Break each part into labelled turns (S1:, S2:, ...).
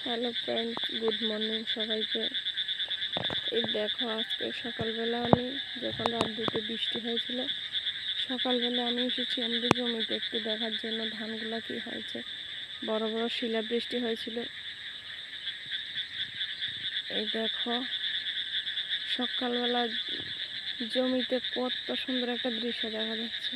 S1: Hello friends, good morning সবাইকে। এই দেখো, আজকে সকালবেলা আমি যখন রাত 2টো বৃষ্টি হয়েছিল, সকালবেলা আমি এসেছি আমাদের জমিতে একটু দেখার জন্য ধানগুলা কি হয়েছে। বড় বড় শিলা বৃষ্টি হয়েছিল। এই দেখো, সকালবেলা জমিতে কত সুন্দর একটা দৃশ্য দেখা যাচ্ছে।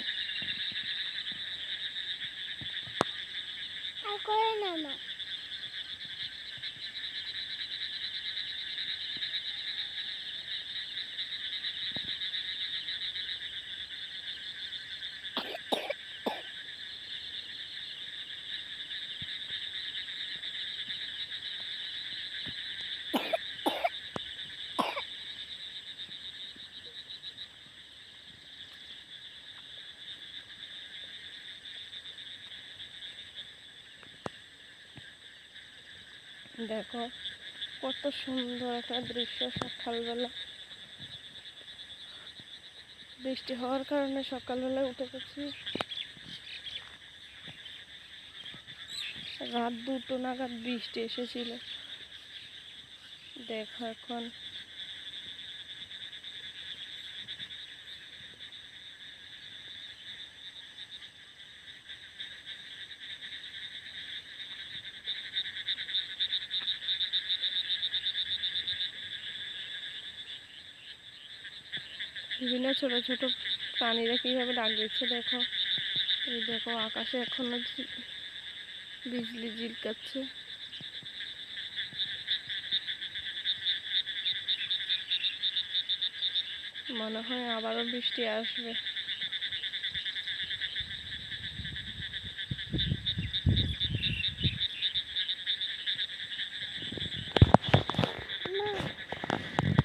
S1: দেখো কত সুন্দর একটা দৃশ্য। সকালবেলা বৃষ্টি হওয়ার কারণে সকালবেলা উঠে গেছি। রাত 2টো নাগাদ বৃষ্টি এসেছিল। দেখো এখন বিভিন্ন ছোট ছোট প্রাণীরা কিভাবে ডাক দিচ্ছে। দেখো, এই দেখো আকাশে এখনো বিজলি ঝিলকাচ্ছে। মনে হয় আবারও বৃষ্টি আসবে।